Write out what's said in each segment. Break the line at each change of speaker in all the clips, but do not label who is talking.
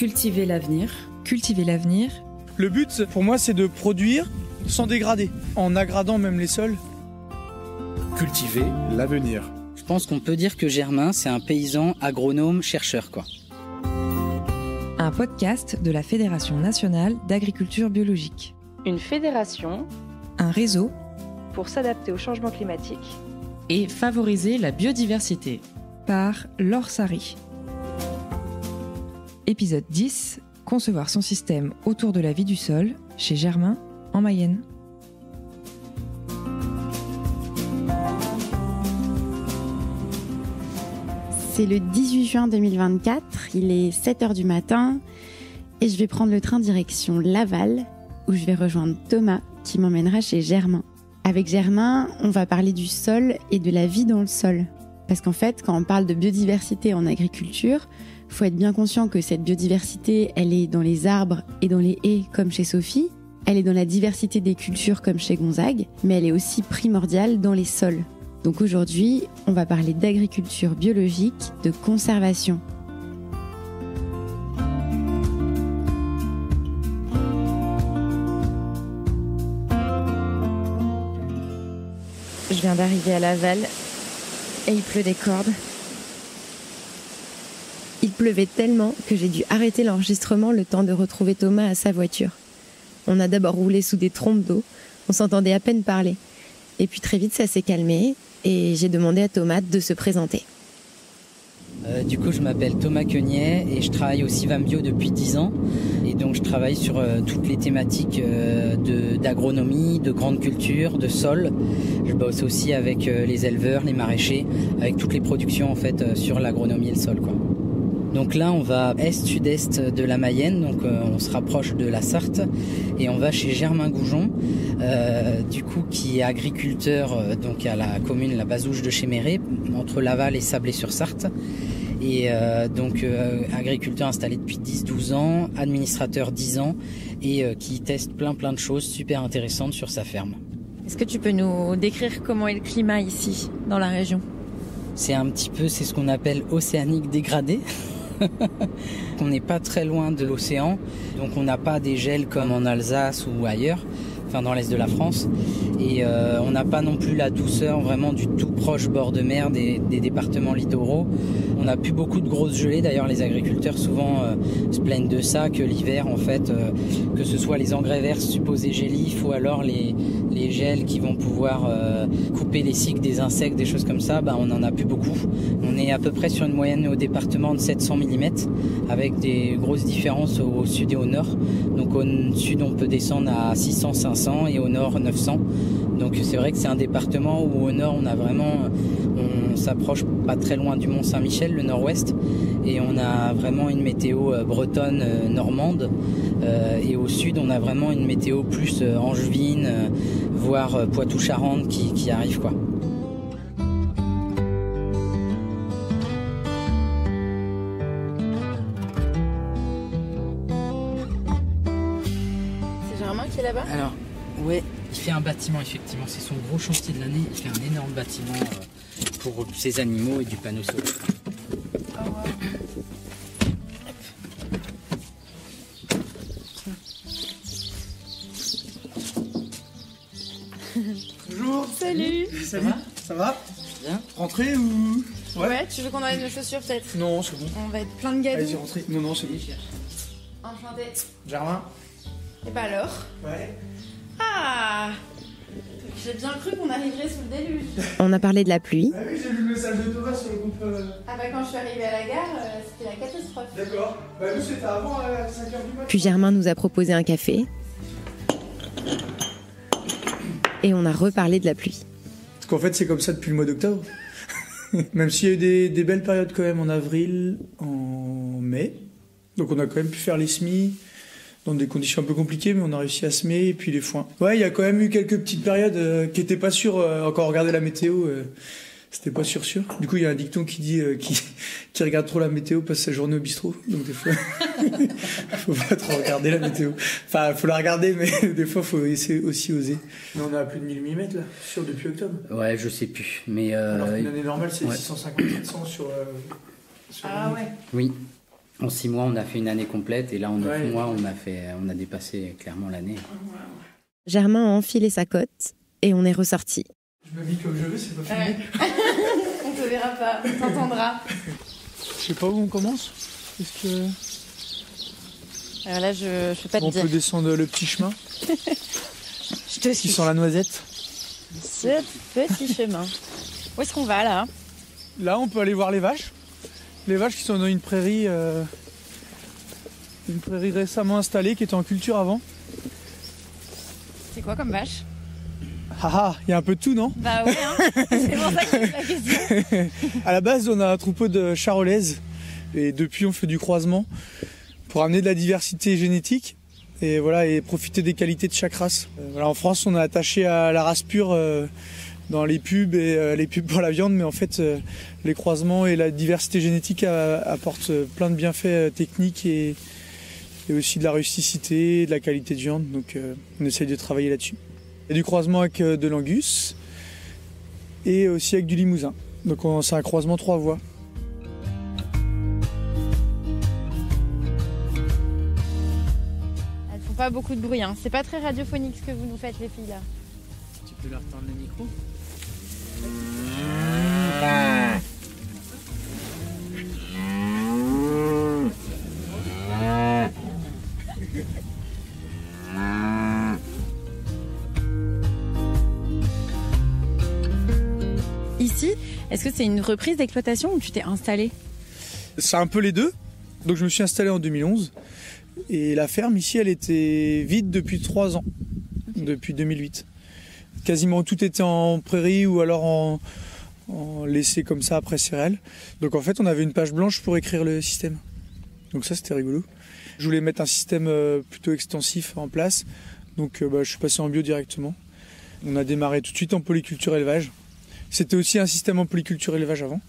Cultiver l'avenir.
Cultiver l'avenir.
Le but, pour moi, c'est de produire sans dégrader, en aggradant même les sols.
Cultiver l'avenir.
Je pense qu'on peut dire que Germain, c'est un paysan agronome chercheur, quoi.
Un podcast de la Fédération nationale d'agriculture biologique.
Une fédération.
Un réseau.
Pour s'adapter au changement climatique.
Et favoriser la biodiversité.
Par Laure Sari. Épisode 10. Concevoir son système autour de la vie du sol, chez Germain, en Mayenne.
C'est le 18 juin 2024, il est 7h du matin et je vais prendre le train direction Laval où je vais rejoindre Thomas qui m'emmènera chez Germain. Avec Germain, on va parler du sol et de la vie dans le sol. Parce qu'en fait, quand on parle de biodiversité en agriculture, il faut être bien conscient que cette biodiversité, elle est dans les arbres et dans les haies comme chez Sophie, elle est dans la diversité des cultures comme chez Gonzague, mais elle est aussi primordiale dans les sols. Donc aujourd'hui, on va parler d'agriculture biologique, de conservation. Je viens d'arriver à Laval et il pleut des cordes. Il pleuvait tellement que j'ai dû arrêter l'enregistrement le temps de retrouver Thomas à sa voiture. On a d'abord roulé sous des trompes d'eau, on s'entendait à peine parler. Et puis très vite ça s'est calmé et j'ai demandé à Thomas de se présenter.
Du coup, je m'appelle Thomas Queunier et je travaille au CIVAM Bio depuis 10 ans. Et donc, je travaille sur toutes les thématiques d'agronomie, de grande culture, de sol. Je bosse aussi avec les éleveurs, les maraîchers, avec toutes les productions en fait sur l'agronomie et le sol, quoi. Donc là, on va est-sud-est de la Mayenne, donc on se rapproche de la Sarthe et on va chez Germain Goujon, du coup qui est agriculteur donc à la commune La Bazouge de Chéméré, entre Laval et Sablé-sur-Sarthe. Et donc agriculteur installé depuis 10-12 ans, administrateur 10 ans et qui teste plein de choses super intéressantes sur sa ferme.
Est-ce que tu peux nous décrire comment est le climat ici, dans la région ?
C'est ce qu'on appelle océanique dégradé. On n'est pas très loin de l'océan, donc on n'a pas des gels comme en Alsace ou ailleurs, enfin dans l'est de la France, et on n'a pas non plus la douceur vraiment du tout proche bord de mer des départements littoraux. On n'a plus beaucoup de grosses gelées, d'ailleurs les agriculteurs souvent se plaignent de ça, que l'hiver en fait, que ce soit les engrais verts supposés gélifs ou alors les gels qui vont pouvoir couper les cycles des insectes, des choses comme ça, on n'en a plus beaucoup. On est à peu près sur une moyenne au département de 700 mm, avec des grosses différences au sud et au nord. Donc au sud on peut descendre à 600, 500 et au nord 900. Donc c'est vrai que c'est un département où au nord on s'approche pas très loin du Mont Saint-Michel, le nord-ouest, et on a vraiment une météo bretonne, normande, et au sud on a vraiment une météo plus angevine, voire Poitou-Charentes qui arrive, quoi.
C'est Germain qui est là-bas ?
Alors, ouais, il fait un bâtiment, effectivement, c'est son gros chantier de l'année, il fait un énorme bâtiment pour ses animaux et du panneau solaire.
Bonjour.
Salut.
Salut. Ça va
Bien.
Rentrez ou...
Ouais, tu veux qu'on enlève nos chaussures peut-être ?
Non, c'est bon.
On va être plein de gadous.
Allez-y, rentrez. Non, c'est bon.
Enchanté.
Germain.
Et bah alors ?
Ouais.
Ah ! J'ai bien cru qu'on arriverait sous le déluge. On a parlé de la pluie.
Ah oui, j'ai vu le message de Thomas sur le groupe...
Ah bah quand je suis arrivée à la gare, c'était la catastrophe.
D'accord. Nous, c'était avant à 5h du matin.
Puis Germain nous a proposé un café. Et on a reparlé de la pluie.
Parce qu'en fait, c'est comme ça depuis le mois d'octobre. Même s'il y a eu des belles périodes quand même en avril, en mai. Donc on a quand même pu faire les semis dans des conditions un peu compliquées, mais on a réussi à semer, et puis les foins. Ouais, il y a quand même eu quelques petites périodes qui n'étaient pas sûres, encore regarder la météo, c'était pas sûr. Du coup, il y a un dicton qui dit qui regarde trop la météo passe sa journée au bistrot. Donc des fois, faut pas trop regarder la météo. Enfin, faut la regarder, mais des fois, faut essayer aussi oser. Mais on a plus de 1000 mm là, sûr, depuis octobre.
Ouais, je sais plus. Mais
alors qu'une année normale, c'est
ouais.
650-700 sur
Ah ouais.
Oui. En 6 mois, on a fait une année complète et là, en 9 mois, on a dépassé clairement l'année.
Germain a enfilé sa cote et on est ressorti.
Je m'habille comme je veux, c'est pas filmé.
On te verra pas, on t'entendra.
Je sais pas où on commence. Est-ce que...
Alors là, je peux pas te dire.
On peut descendre le petit chemin
Je te
qui
suis.
sent la noisette.
Ce petit chemin. Où est-ce qu'on va là?
Là, on peut aller voir les vaches. Les vaches qui sont dans une prairie récemment installée, qui était en culture avant.
C'est quoi comme vache?
Haha, il y a un peu de tout, non?
Bah ouais, hein. C'est pour ça que je pose la question.
À la base, on a un troupeau de charolaises et depuis, on fait du croisement pour amener de la diversité génétique et voilà, et profiter des qualités de chaque race. Voilà, en France, on est attaché à la race pure dans les pubs et les pubs pour la viande, mais en fait, les croisements et la diversité génétique apportent plein de bienfaits techniques et aussi de la rusticité, de la qualité de viande. Donc, on essaye de travailler là-dessus. Il y a du croisement avec de l'Angus et aussi avec du Limousin. Donc, c'est un croisement 3 voies.
Elles font pas beaucoup de bruit, hein. C'est pas très radiophonique ce que vous nous faites, les filles, là.
Tu peux leur tendre le micro?
Ici, est-ce que c'est une reprise d'exploitation ou tu t'es installé?
C'est un peu les deux. Donc je me suis installé en 2011 et la ferme ici elle était vide depuis 3 ans, depuis 2008. Quasiment tout était en prairie ou alors en laissé comme ça après céréales. Donc en fait on avait une page blanche pour écrire le système. Donc ça c'était rigolo. Je voulais mettre un système plutôt extensif en place. Donc je suis passé en bio directement. On a démarré tout de suite en polyculture élevage. C'était aussi un système en polyculture élevage avant.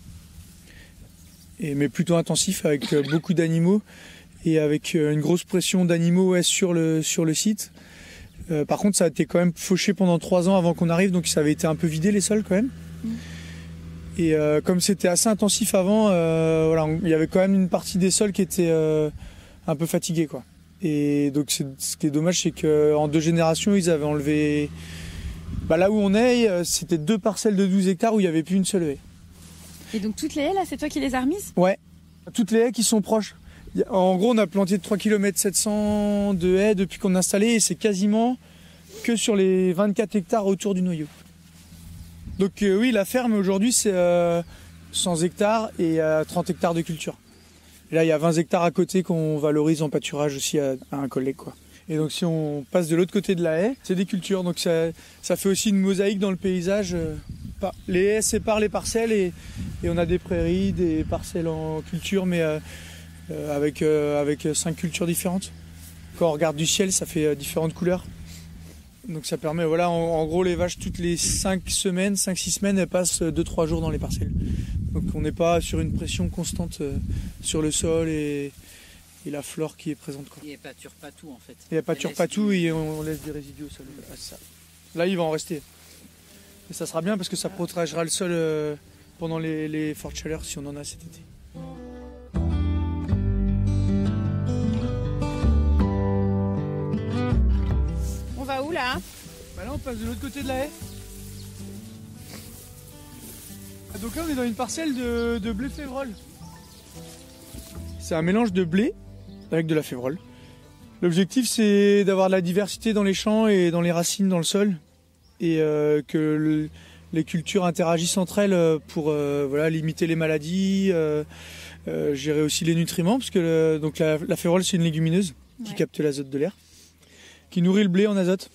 Mais plutôt intensif avec beaucoup d'animaux et avec une grosse pression d'animaux sur le site. Par contre, ça a été quand même fauché pendant 3 ans avant qu'on arrive, donc ça avait été un peu vidé les sols quand même. Et comme c'était assez intensif avant, voilà, il y avait quand même une partie des sols qui était un peu fatiguée, quoi. Et donc ce qui est dommage, c'est qu'en 2 générations, ils avaient enlevé... là où on est, c'était 2 parcelles de 12 hectares où il n'y avait plus une seule haie.
Et donc toutes les haies, là, c'est toi qui les as remises?
Ouais, toutes les haies qui sont proches. En gros, on a planté 3 km 700 de haies depuis qu'on a installé et c'est quasiment que sur les 24 hectares autour du noyau. Donc oui, la ferme aujourd'hui, c'est 100 hectares et 30 hectares de culture. Et là, il y a 20 hectares à côté qu'on valorise en pâturage aussi à un collègue, quoi. Et donc si on passe de l'autre côté de la haie, c'est des cultures. Donc ça fait aussi une mosaïque dans le paysage. Les haies séparent les parcelles et on a des prairies, des parcelles en culture, mais avec 5 cultures différentes. Quand on regarde du ciel, ça fait différentes couleurs. Donc ça permet, voilà, en gros les vaches toutes les 5 semaines, 5-6 semaines, elles passent 2-3 jours dans les parcelles. Donc on n'est pas sur une pression constante sur le sol et la flore qui est présente, quoi.
Et elle pâture pas tout en fait.
Et elle pâture pas tout et on laisse des résidus au sol. Ça. Là il va en rester. Et ça sera bien parce que ça protégera le sol pendant les fortes chaleurs si on en a cet été.
On va où là?
Là on passe de l'autre côté de la haie. Donc là on est dans une parcelle de blé févrole. C'est un mélange de blé avec de la févrole. L'objectif c'est d'avoir de la diversité dans les champs et dans les racines dans le sol et que les cultures interagissent entre elles pour voilà, limiter les maladies, gérer aussi les nutriments parce que donc la févrole c'est une légumineuse qui capte l'azote de l'air, qui nourrit le blé en azote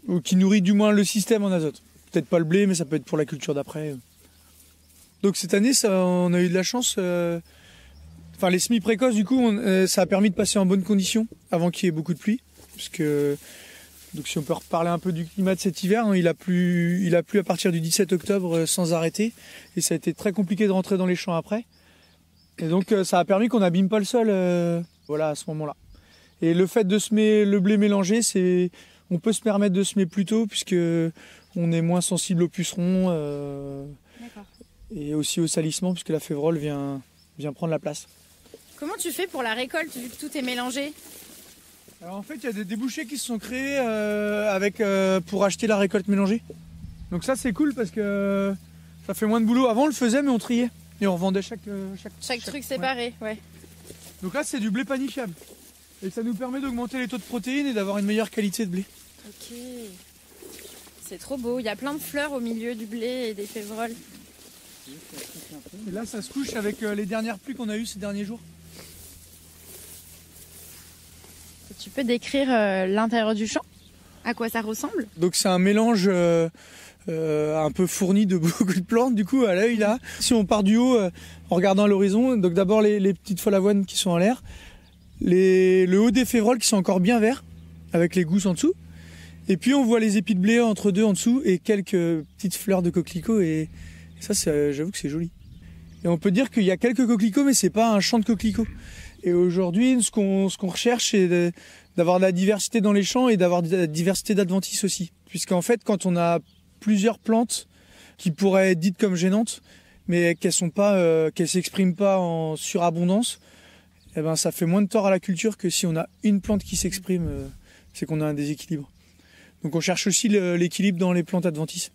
ou qui nourrit du moins le système en azote. Peut-être pas le blé mais ça peut être pour la culture d'après. Donc cette année on a eu de la chance. Enfin, les semis précoces, du coup, ça a permis de passer en bonnes conditions avant qu'il y ait beaucoup de pluie. Donc, si on peut reparler un peu du climat de cet hiver, hein, il a plu à partir du 17 octobre sans arrêter. Et ça a été très compliqué de rentrer dans les champs après. Et donc, ça a permis qu'on n'abîme pas le sol voilà, à ce moment-là. Et le fait de semer le blé mélangé, on peut se permettre de semer plus tôt puisque on est moins sensible aux pucerons et aussi au salissement puisque la févrole vient prendre la place.
Comment tu fais pour la récolte vu que tout est mélangé?
Alors en fait, il y a des débouchés qui se sont créés pour acheter la récolte mélangée. Donc ça, c'est cool parce que ça fait moins de boulot. Avant, on le faisait, mais on triait. Et on revendait chaque
truc séparé, ouais.
Donc là, c'est du blé panifiable. Et ça nous permet d'augmenter les taux de protéines et d'avoir une meilleure qualité de blé.
Ok. C'est trop beau. Il y a plein de fleurs au milieu du blé et des févroles.
Et là, ça se couche avec les dernières pluies qu'on a eues ces derniers jours.
Tu peux décrire l'intérieur du champ? À quoi ça ressemble?
Donc c'est un mélange un peu fourni de beaucoup de plantes du coup à l'œil là. Si on part du haut en regardant à l'horizon, donc d'abord les petites folles avoines qui sont en l'air, le haut des févroles qui sont encore bien verts avec les gousses en dessous, et puis on voit les épis de blé entre deux en dessous et quelques petites fleurs de coquelicots et ça j'avoue que c'est joli. Et on peut dire qu'il y a quelques coquelicots mais c'est pas un champ de coquelicots. Et aujourd'hui ce qu'on recherche c'est d'avoir de la diversité dans les champs et d'avoir de la diversité d'adventices aussi. Puisqu'en fait quand on a plusieurs plantes qui pourraient être dites comme gênantes, mais qu'elles s'expriment pas en surabondance, eh ben ça fait moins de tort à la culture que si on a une plante qui s'exprime, c'est qu'on a un déséquilibre. Donc on cherche aussi l'équilibre dans les plantes adventices.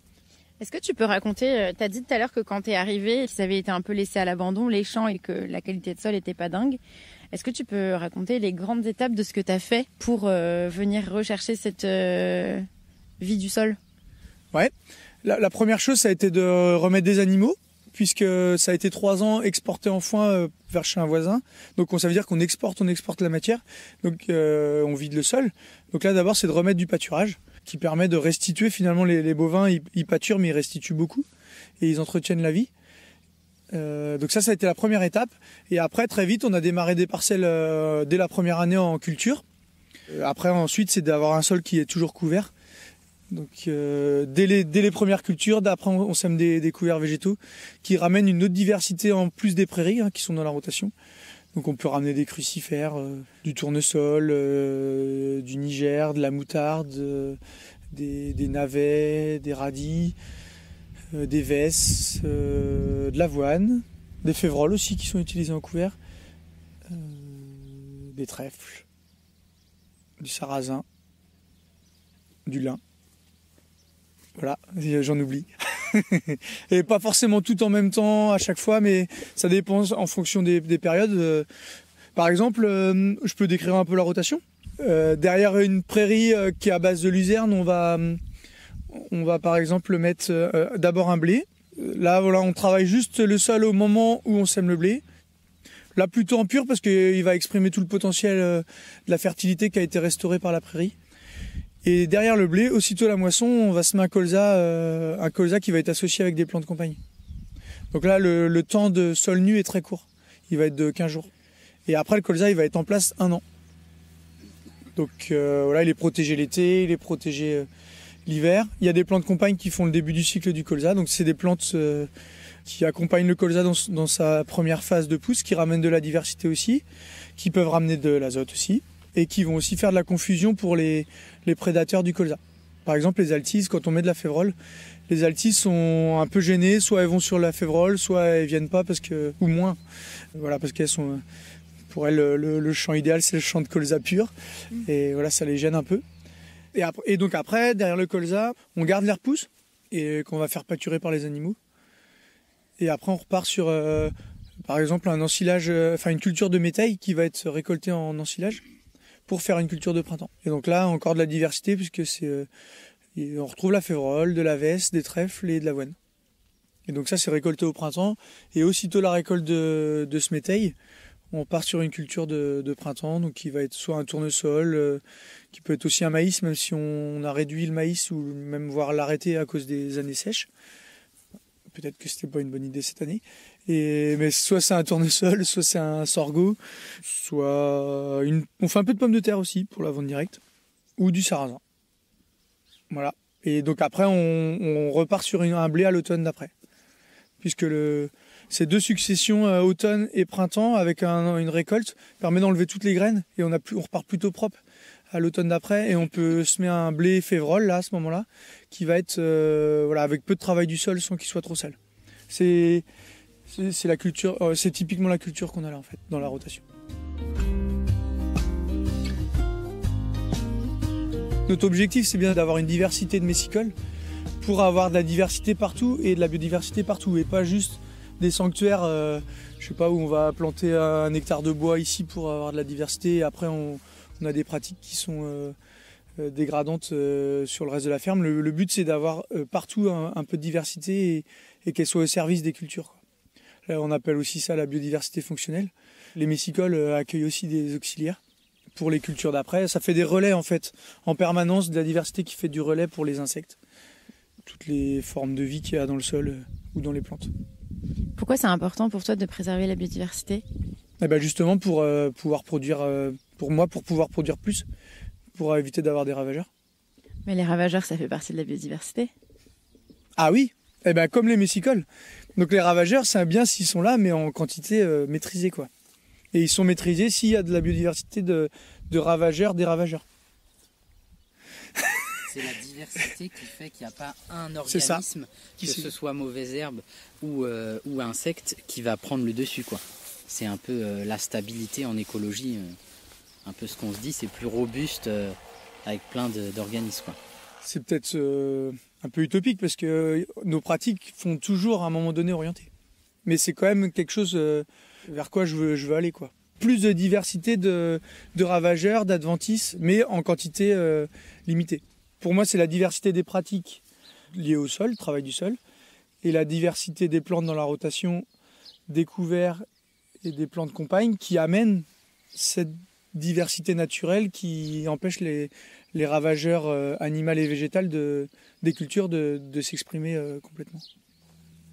Est-ce que tu peux raconter, tu as dit tout à l'heure que quand tu es arrivé, qu'ils avaient été un peu laissés à l'abandon, les champs, et que la qualité de sol n'était pas dingue. Est-ce que tu peux raconter les grandes étapes de ce que tu as fait pour venir rechercher cette vie du sol?
Ouais, la première chose ça a été de remettre des animaux, puisque ça a été 3 ans exporté en foin vers chez un voisin. Donc ça veut dire qu'on exporte la matière, donc on vide le sol. Donc là d'abord c'est de remettre du pâturage, qui permet de restituer finalement les bovins, ils pâturent mais ils restituent beaucoup, et ils entretiennent la vie. Donc ça a été la première étape, et après très vite on a démarré des parcelles dès la première année en culture. Après ensuite c'est d'avoir un sol qui est toujours couvert. Donc dès les premières cultures, d'après on sème des couverts végétaux qui ramènent une autre diversité en plus des prairies qui sont dans la rotation. Donc on peut ramener des crucifères, du tournesol, du Niger, de la moutarde, des navets, des radis, des vesses, de l'avoine, des févroles aussi qui sont utilisés en couvert, des trèfles, du sarrasin, du lin. Voilà, j'en oublie. Et pas forcément tout en même temps à chaque fois, mais ça dépend en fonction des périodes. Par exemple, je peux décrire un peu la rotation. Derrière une prairie qui est à base de luzerne, on va par exemple mettre d'abord un blé. Là, voilà, on travaille juste le sol au moment où on sème le blé. Là, plutôt en pur parce qu'il va exprimer tout le potentiel de la fertilité qui a été restaurée par la prairie. Et derrière le blé, aussitôt la moisson, on va semer un colza qui va être associé avec des plants de compagnie. Donc là, le temps de sol nu est très court. Il va être de 15 jours. Et après, le colza, il va être en place 1 an. Donc voilà, il est protégé l'été, il est protégé l'hiver. Il y a des plants de compagne qui font le début du cycle du colza. Donc c'est des plantes qui accompagnent le colza dans sa première phase de pousse, qui ramènent de la diversité aussi, qui peuvent ramener de l'azote aussi, et qui vont aussi faire de la confusion pour les prédateurs du colza. Par exemple, les altises, quand on met de la févrole, les altises sont un peu gênées, soit elles vont sur la févrole, soit elles viennent pas ou moins. Voilà, parce qu'elles sont, pour elles, le champ idéal, c'est le champ de colza pur, et voilà, ça les gêne un peu. Et donc après, derrière le colza, on garde les repousses, et qu'on va faire pâturer par les animaux. Et après, on repart sur, par exemple, un ensilage, une culture de métail qui va être récoltée en ensilage, pour faire une culture de printemps. Et donc là, encore de la diversité, puisque on retrouve la févrole, de la vesse, des trèfles et de l'avoine. Et donc ça, c'est récolté au printemps. Et aussitôt la récolte de ce métail, on part sur une culture de printemps, donc qui va être soit un tournesol, qui peut être aussi un maïs, même si on a réduit le maïs, ou même voire l'arrêter à cause des années sèches. Peut-être que c'était pas une bonne idée cette année. Mais soit c'est un tournesol, soit c'est un sorgho, soit on fait un peu de pommes de terre aussi pour la vente directe, ou du sarrasin. Voilà. Et donc après on repart sur un blé à l'automne d'après, puisque ces 2 successions automne et printemps avec une récolte permet d'enlever toutes les graines et on repart plutôt propre à l'automne d'après, et on peut semer un blé févrole là à ce moment-là qui va être avec peu de travail du sol sans qu'il soit trop sale. C'est la culture, c'est typiquement la culture qu'on a là en fait, dans la rotation. Notre objectif, c'est bien d'avoir une diversité de messicoles pour avoir de la diversité partout et de la biodiversité partout, et pas juste des sanctuaires, je sais pas, où on va planter 1 hectare de bois ici pour avoir de la diversité, et après on a des pratiques qui sont dégradantes sur le reste de la ferme. Le but, c'est d'avoir partout un peu de diversité et qu'elle soit au service des cultures, quoi. Là, on appelle aussi ça la biodiversité fonctionnelle. Les messicoles accueillent aussi des auxiliaires pour les cultures d'après. Ça fait des relais en fait, en permanence, de la diversité qui fait du relais pour les insectes. Toutes les formes de vie qu'il y a dans le sol ou dans les plantes.
Pourquoi c'est important pour toi de préserver la biodiversité ?
Et ben justement pour pouvoir produire, pour pouvoir produire plus, pour éviter d'avoir des ravageurs.
Mais les ravageurs, ça fait partie de la biodiversité.
Ah oui, et ben comme les messicoles. Donc les ravageurs, c'est bien s'ils sont là, mais en quantité maîtrisée, quoi. Et ils sont maîtrisés s'il y a de la biodiversité de ravageurs, des ravageurs.
C'est la diversité qui fait qu'il n'y a pas un organisme, que ce soit mauvaise herbe ou insecte, qui va prendre le dessus, quoi. C'est un peu la stabilité en écologie, un peu ce qu'on se dit, c'est plus robuste avec plein d'organismes, quoi. C'est
peut-être un peu utopique parce que nos pratiques font toujours à un moment donné orienter. Mais c'est quand même quelque chose vers quoi je veux aller, quoi. Plus de diversité de ravageurs, d'adventices, mais en quantité limitée. Pour moi, c'est la diversité des pratiques liées au sol, travail du sol, et la diversité des plantes dans la rotation, des couverts et des plantes compagnes qui amènent cette diversité naturelle qui empêche les ravageurs animaux et végétaux des cultures de s'exprimer complètement.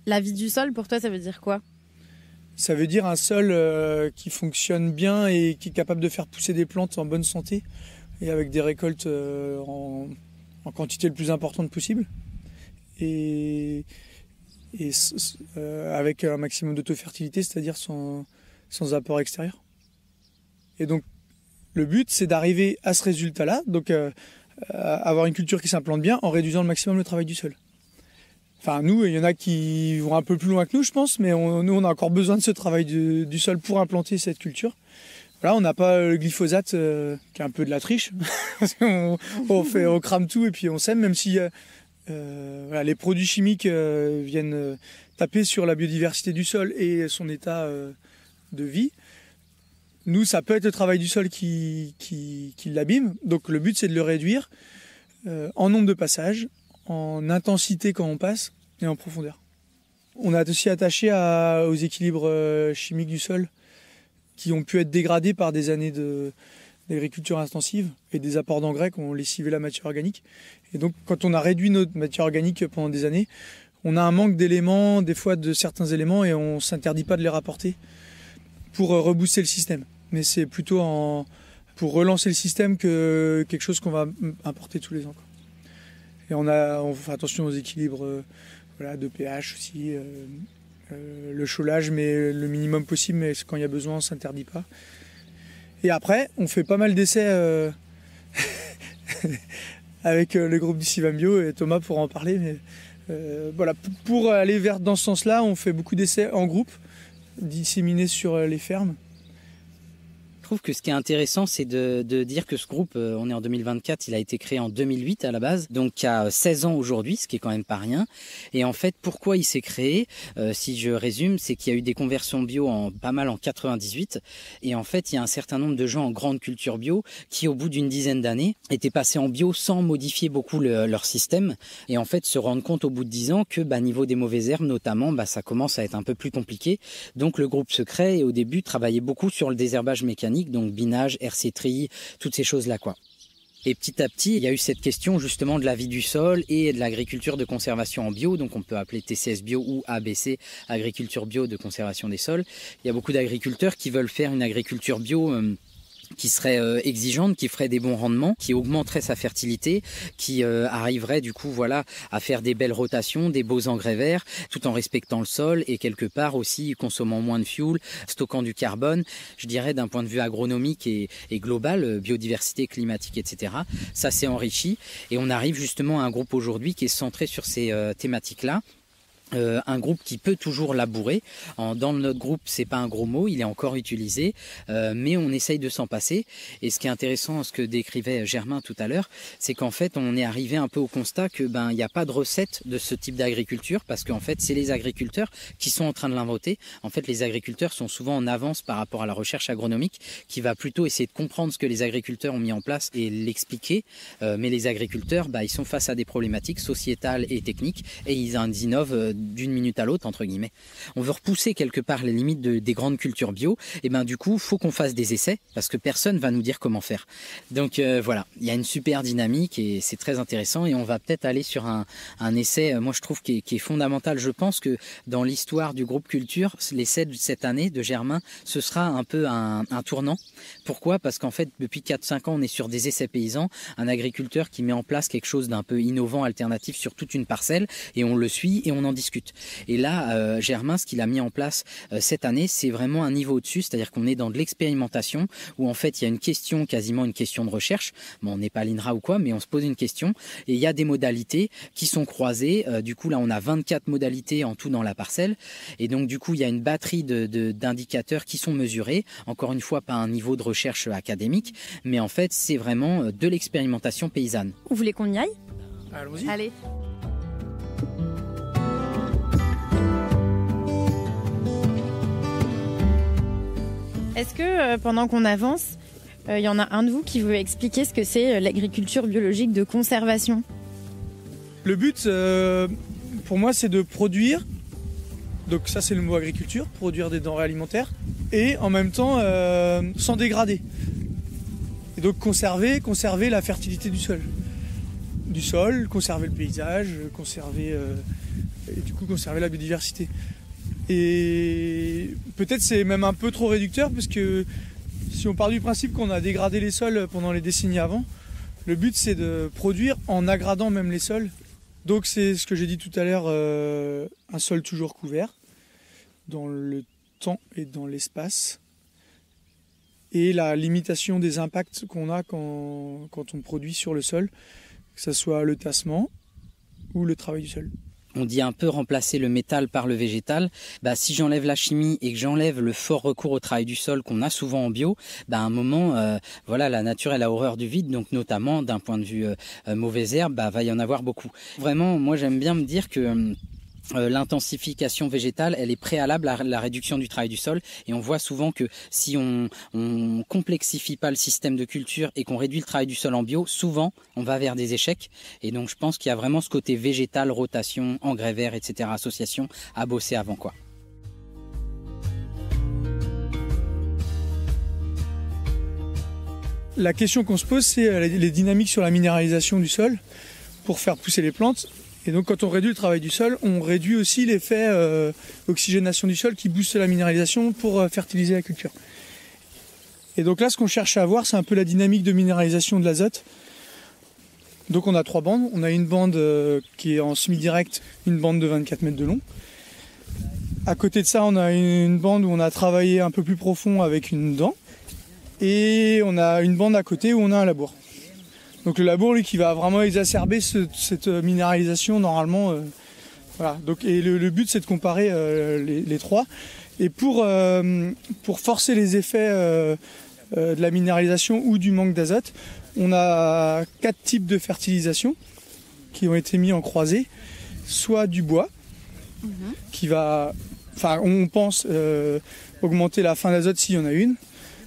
La vie du sol, pour toi, ça veut dire quoi ?
Ça veut dire un sol qui fonctionne bien et qui est capable de faire pousser des plantes en bonne santé et avec des récoltes en quantité le plus importante possible et avec un maximum d'autofertilité, c'est-à-dire sans apport extérieur. Et donc le but, c'est d'arriver à ce résultat-là, donc avoir une culture qui s'implante bien en réduisant le maximum le travail du sol. Enfin, nous, il y en a qui vont un peu plus loin que nous, je pense, mais nous, on a encore besoin de ce travail du sol pour implanter cette culture. Voilà, on n'a pas le glyphosate, qui est un peu de la triche, parce on crame tout et puis on sème, même si voilà, les produits chimiques viennent taper sur la biodiversité du sol et son état de vie. Nous, ça peut être le travail du sol qui l'abîme. Donc le but, c'est de le réduire en nombre de passages, en intensité quand on passe et en profondeur. On est aussi attaché aux équilibres chimiques du sol qui ont pu être dégradés par des années d'agriculture intensive et des apports d'engrais qui ont lessivé la matière organique. Et donc quand on a réduit notre matière organique pendant des années, on a un manque d'éléments, des fois de certains éléments, et on ne s'interdit pas de les rapporter pour rebooster le système. Mais c'est plutôt pour relancer le système que quelque chose qu'on va importer tous les ans, quoi. Et on fait attention aux équilibres de pH aussi, le chaulage, mais le minimum possible, mais quand il y a besoin, on ne s'interdit pas. Et après, on fait pas mal d'essais avec le groupe d'Icivam Bio, et Thomas pourra en parler. Mais voilà, pour aller dans ce sens-là, on fait beaucoup d'essais en groupe, disséminés sur les fermes.
Je trouve que ce qui est intéressant, c'est de dire que ce groupe, on est en 2024, il a été créé en 2008 à la base, donc il y a 16 ans aujourd'hui, ce qui est quand même pas rien. Et en fait, pourquoi il s'est créé, si je résume, c'est qu'il y a eu des conversions bio pas mal en 98. Et en fait, il y a un certain nombre de gens en grande culture bio qui, au bout d'une dizaine d'années, étaient passés en bio sans modifier beaucoup leur système. Et en fait, se rendre compte au bout de 10 ans que, niveau des mauvaises herbes notamment, ça commence à être un peu plus compliqué. Donc le groupe se crée et au début travaillait beaucoup sur le désherbage mécanique, donc binage, RC-tri, toutes ces choses-là, quoi. Et petit à petit, il y a eu cette question justement de la vie du sol et de l'agriculture de conservation en bio, donc on peut appeler TCS bio ou ABC, agriculture bio de conservation des sols. Il y a beaucoup d'agriculteurs qui veulent faire une agriculture bio qui serait exigeante, qui ferait des bons rendements, qui augmenterait sa fertilité, qui arriverait du coup à faire des belles rotations, des beaux engrais verts, tout en respectant le sol et quelque part aussi consommant moins de fuel, stockant du carbone. Je dirais d'un point de vue agronomique et global, biodiversité climatique, etc. Ça s'est enrichi et on arrive justement à un groupe aujourd'hui qui est centré sur ces thématiques-là. un groupe qui peut toujours labourer. Dans notre groupe, c'est pas un gros mot, il est encore utilisé, mais on essaye de s'en passer. Et ce qui est intéressant, ce que décrivait Germain tout à l'heure, c'est qu'en fait, on est arrivé un peu au constat que il n'y a pas de recette de ce type d'agriculture, parce qu'en fait, c'est les agriculteurs qui sont en train de l'inventer. En fait, les agriculteurs sont souvent en avance par rapport à la recherche agronomique, qui va plutôt essayer de comprendre ce que les agriculteurs ont mis en place et l'expliquer. Mais les agriculteurs, ils sont face à des problématiques sociétales et techniques, et ils innovent d'une minute à l'autre, entre guillemets. On veut repousser quelque part les limites des grandes cultures bio, et du coup, faut qu'on fasse des essais, parce que personne va nous dire comment faire. Donc voilà, il y a une super dynamique, et c'est très intéressant, et on va peut-être aller sur un essai, moi je trouve, qui est fondamental. Je pense que dans l'histoire du groupe Culture, l'essai de cette année de Germain, ce sera un peu un tournant. Pourquoi ? Parce qu'en fait, depuis 4-5 ans, on est sur des essais paysans, un agriculteur qui met en place quelque chose d'un peu innovant, alternatif sur toute une parcelle, et on le suit et on en discute. Et là, Germain, ce qu'il a mis en place cette année, c'est vraiment un niveau au-dessus, c'est-à-dire qu'on est dans de l'expérimentation, où en fait il y a une question, quasiment une question de recherche. Bon, on n'est pas l'INRA ou quoi, mais on se pose une question, et il y a des modalités qui sont croisées. Du coup, là, on a 24 modalités en tout dans la parcelle, et donc du coup, il y a une batterie d'indicateurs qui sont mesurés. Encore une fois, pas un niveau de recherche académique, mais en fait, c'est vraiment de l'expérimentation paysanne.
Vous voulez qu'on y aille ?
Allons-y.
Allez. Est-ce que pendant qu'on avance, il y en a un de vous qui veut expliquer ce que c'est l'agriculture biologique de conservation ?
Le but, pour moi, c'est de produire. Donc ça, c'est le mot agriculture, produire des denrées alimentaires, et en même temps sans dégrader. Et donc conserver la fertilité du sol, conserver le paysage, conserver la biodiversité. Et peut-être c'est même un peu trop réducteur, parce que si on part du principe qu'on a dégradé les sols pendant les décennies avant, le but c'est de produire en aggradant même les sols. Donc c'est ce que j'ai dit tout à l'heure, un sol toujours couvert dans le temps et dans l'espace, et la limitation des impacts qu'on a quand on produit sur le sol, que ce soit le tassement ou le travail du sol.
On dit un peu remplacer le métal par le végétal. Si j'enlève la chimie et que j'enlève le fort recours au travail du sol qu'on a souvent en bio, à un moment, la nature elle a horreur du vide, donc notamment d'un point de vue mauvaises herbes, va y en avoir beaucoup. Vraiment, moi j'aime bien me dire que l'intensification végétale, elle est préalable à la réduction du travail du sol, et on voit souvent que si on complexifie pas le système de culture et qu'on réduit le travail du sol en bio, souvent on va vers des échecs. Et donc je pense qu'il y a vraiment ce côté végétal, rotation, engrais verts, etc., association à bosser avant quoi.
La question qu'on se pose, c'est les dynamiques sur la minéralisation du sol pour faire pousser les plantes. Et donc quand on réduit le travail du sol, on réduit aussi l'effet oxygénation du sol qui booste la minéralisation pour fertiliser la culture. Et donc là, ce qu'on cherche à voir, c'est un peu la dynamique de minéralisation de l'azote. Donc on a 3 bandes. On a une bande qui est en semi-direct, une bande de 24 mètres de long. À côté de ça, on a une bande où on a travaillé un peu plus profond avec une dent. Et on a une bande à côté où on a un labour. Donc le labour, lui, qui va vraiment exacerber cette minéralisation normalement. Voilà. Donc, et le but, c'est de comparer les trois. Et pour forcer les effets de la minéralisation ou du manque d'azote, on a 4 types de fertilisation qui ont été mis en croisée. Soit du bois, qui va, on pense, augmenter la fin d'azote s'il y en a une.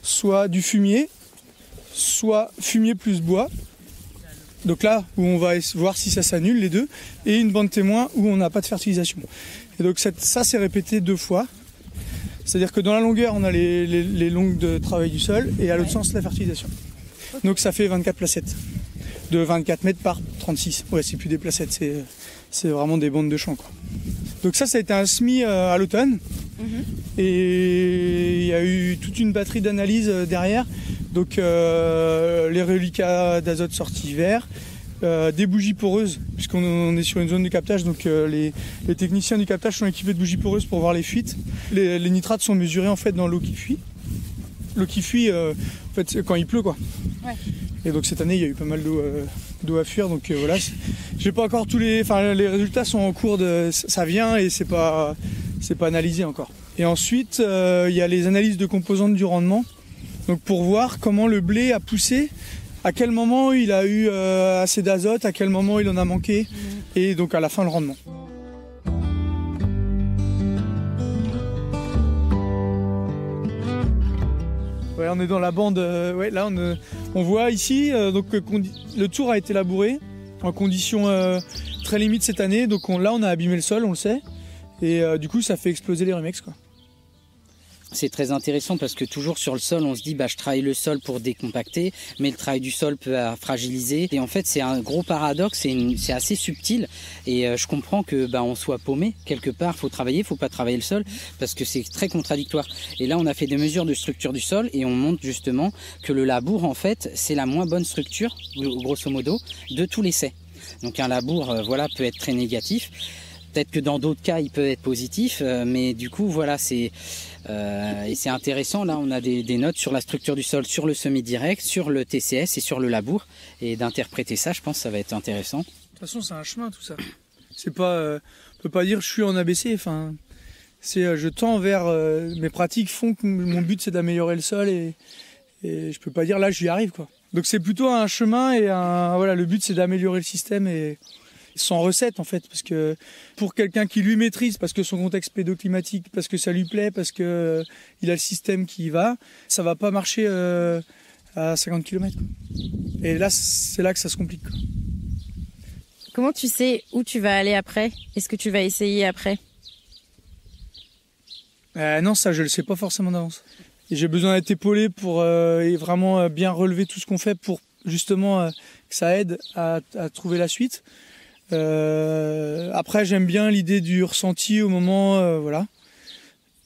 Soit du fumier, soit fumier plus bois. Donc là, où on va voir si ça s'annule, les deux, et une bande témoin où on n'a pas de fertilisation. Et donc ça, c'est répété 2 fois. C'est-à-dire que dans la longueur, on a les longues de travail du sol, et à l'autre sens, la fertilisation. Donc ça fait 24 placettes, de 24 mètres par 36. Ouais, c'est plus des placettes, c'est vraiment des bandes de champ, quoi. Donc ça a été un semis à l'automne. Et il y a eu toute une batterie d'analyses derrière. Donc les reliquats d'azote sortis verts, des bougies poreuses, puisqu'on est sur une zone de captage, donc les techniciens du captage sont équipés de bougies poreuses pour voir les fuites. Les nitrates sont mesurés en fait dans l'eau qui fuit. L'eau qui fuit en fait, quand il pleut, quoi. Ouais. Et donc cette année il y a eu pas mal d'eau d'eau à fuir. Donc voilà, j'ai pas encore les résultats sont en cours ça vient et c'est pas analysé encore. Et ensuite, il y a les analyses de composantes du rendement. Donc pour voir comment le blé a poussé, à quel moment il a eu assez d'azote, à quel moment il en a manqué, et donc à la fin le rendement. Ouais, on est dans la bande. Là on voit ici le tour a été labouré en conditions très limites cette année. Donc là on a abîmé le sol, on le sait, et du coup ça fait exploser les rumex, quoi.
C'est très intéressant parce que toujours sur le sol, on se dit je travaille le sol pour décompacter, mais le travail du sol peut fragiliser. Et en fait, c'est un gros paradoxe, c'est assez subtil. Et je comprends que on soit paumé quelque part. Faut travailler, faut pas travailler le sol parce que c'est très contradictoire. Et là, on a fait des mesures de structure du sol et on montre justement que le labour, en fait, c'est la moins bonne structure, grosso modo, de tous les sets. Donc un labour, peut être très négatif. Peut-être que dans d'autres cas, il peut être positif, mais du coup, et c'est intéressant. Là, on a des notes sur la structure du sol, sur le semi-direct, sur le TCS et sur le labour. Et d'interpréter ça, je pense que ça va être intéressant.
De toute façon, c'est un chemin, tout ça. C'est pas, on peut pas dire je suis en ABC. Enfin, je tends vers mes pratiques font que mon but c'est d'améliorer le sol et je peux pas dire là j'y arrive, quoi. Donc c'est plutôt un chemin et le but c'est d'améliorer le système et sans recette en fait, parce que pour quelqu'un qui lui maîtrise, parce que son contexte pédoclimatique, parce que ça lui plaît, parce que il a le système qui va, ça va pas marcher à 50 km, quoi. Et là c'est là que ça se complique, quoi.
Comment tu sais où tu vas aller après? Est-ce que tu vas essayer après?
Non, ça je le sais pas forcément d'avance. Et j'ai besoin d'être épaulé pour vraiment bien relever tout ce qu'on fait pour justement que ça aide à trouver la suite. Après j'aime bien l'idée du ressenti au moment,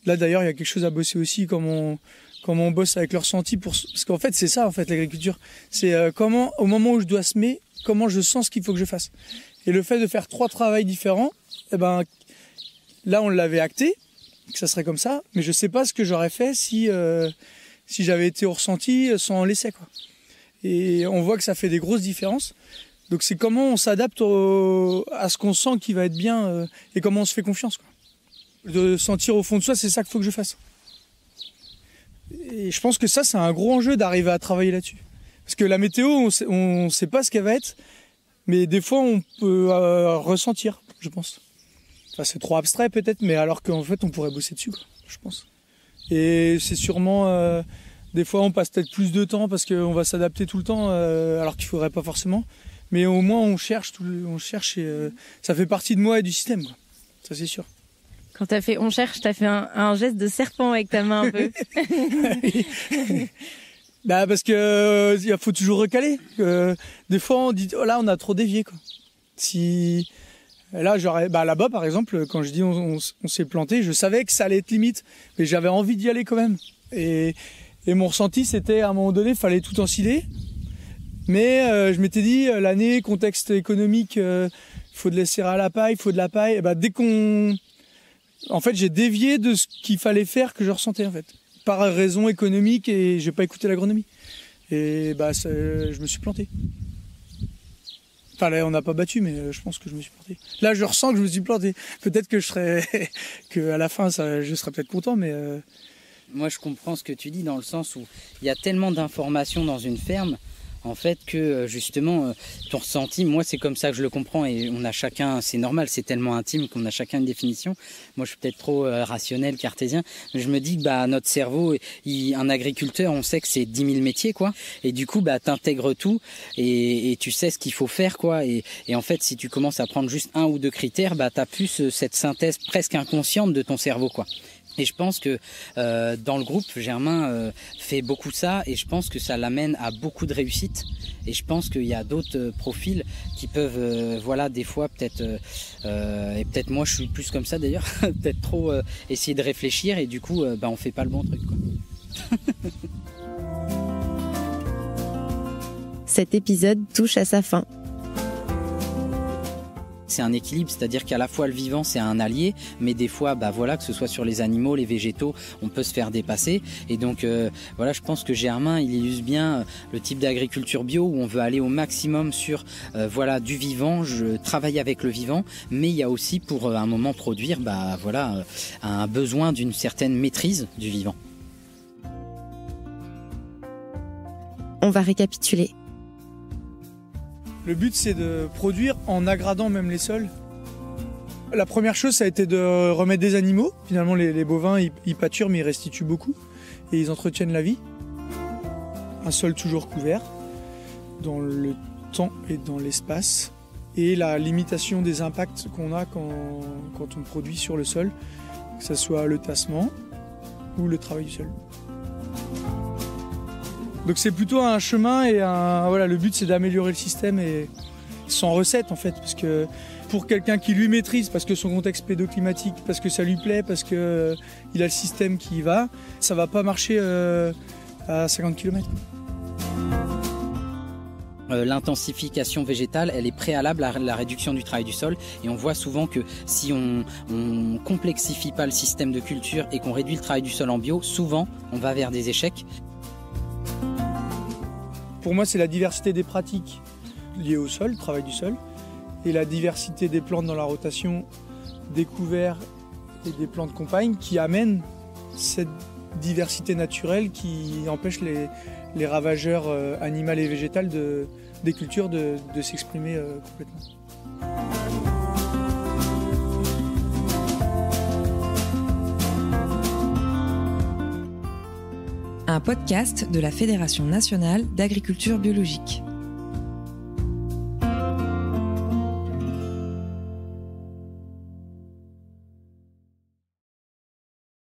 Là d'ailleurs il y a quelque chose à bosser aussi, comment on bosse avec le ressenti parce qu'en fait c'est ça en fait l'agriculture, c'est comment au moment où je dois semer, comment je sens ce qu'il faut que je fasse. Et le fait de faire 3 travails différents, là on l'avait acté que ça serait comme ça, mais je sais pas ce que j'aurais fait si j'avais été au ressenti sans l'essai, quoi. Et on voit que ça fait des grosses différences. Donc c'est comment on s'adapte à ce qu'on sent qui va être bien et comment on se fait confiance, quoi. De sentir au fond de soi, c'est ça qu'il faut que je fasse. Et je pense que ça, c'est un gros enjeu d'arriver à travailler là-dessus. Parce que la météo, on sait pas ce qu'elle va être, mais des fois on peut ressentir, je pense. Enfin, c'est trop abstrait peut-être, mais alors qu'en fait on pourrait bosser dessus, quoi, je pense. Et c'est sûrement... des fois on passe peut-être plus de temps parce qu'on va s'adapter tout le temps alors qu'il faudrait pas forcément. Mais au moins on cherche et ça fait partie de moi et du système, quoi. Ça c'est sûr.
Quand t'as fait on cherche, t'as fait un geste de serpent avec ta main un peu.
Parce que il faut toujours recaler. Des fois on dit là on a trop dévié, quoi. Si là là-bas par exemple quand je dis on s'est planté, je savais que ça allait être limite, mais j'avais envie d'y aller quand même. Et mon ressenti c'était à un moment donné fallait tout ensiler. Mais je m'étais dit l'année, contexte économique, faut de la serre à la paille, faut de la paille. Et en fait, j'ai dévié de ce qu'il fallait faire que je ressentais en fait, par raison économique et j'ai pas écouté l'agronomie. Et je me suis planté. Enfin là, on n'a pas battu, mais je pense que je me suis planté. Là, je ressens que je me suis planté. Peut-être que à la fin, je serais peut-être content, mais.
Moi, je comprends ce que tu dis dans le sens où il y a tellement d'informations dans une ferme. En fait que justement ton ressenti, moi c'est comme ça que je le comprends et on a chacun, c'est normal, c'est tellement intime qu'on a chacun une définition. Moi je suis peut-être trop rationnel, cartésien, mais je me dis que notre cerveau, un agriculteur, on sait que c'est 10 000 métiers, quoi. Et du coup t'intègres tout et tu sais ce qu'il faut faire, quoi. Et en fait si tu commences à prendre juste 1 ou 2 critères, t'as plus cette synthèse presque inconsciente de ton cerveau, quoi. Et je pense que dans le groupe, Germain fait beaucoup ça et je pense que ça l'amène à beaucoup de réussite. Et je pense qu'il y a d'autres profils qui peuvent, des fois peut-être, et peut-être moi je suis plus comme ça d'ailleurs, peut-être trop essayer de réfléchir et du coup on fait pas le bon truc, quoi.
Cet épisode touche à sa fin.
c'est un équilibre, c'est-à-dire qu'à la fois le vivant c'est un allié, mais des fois que ce soit sur les animaux, les végétaux, on peut se faire dépasser. Et donc je pense que Germain il illustre bien le type d'agriculture bio où on veut aller au maximum sur du vivant. Je travaille avec le vivant, mais il y a aussi pour un moment produire un besoin d'une certaine maîtrise du vivant.
On va récapituler.
Le but, c'est de produire en aggradant même les sols. La première chose, ça a été de remettre des animaux. Finalement, les bovins, ils pâturent, mais ils restituent beaucoup. Et ils entretiennent la vie. Un sol toujours couvert, dans le temps et dans l'espace. Et la limitation des impacts qu'on a quand on produit sur le sol, que ce soit le tassement ou le travail du sol. Donc c'est plutôt un chemin et le but c'est d'améliorer le système et sans recette en fait, parce que pour quelqu'un qui lui maîtrise, parce que son contexte pédoclimatique, parce que ça lui plaît, parce que il a le système qui y va, ça va pas marcher à 50 km.
L'intensification végétale, elle est préalable à la réduction du travail du sol, et on voit souvent que si on complexifie pas le système de culture et qu'on réduit le travail du sol en bio, souvent on va vers des échecs.
Pour moi, c'est la diversité des pratiques liées au sol, le travail du sol, et la diversité des plantes dans la rotation, des couverts et des plantes compagnes qui amènent cette diversité naturelle qui empêche les ravageurs animaux et végétaux des cultures de s'exprimer complètement.
Un podcast de la Fédération nationale d'agriculture biologique.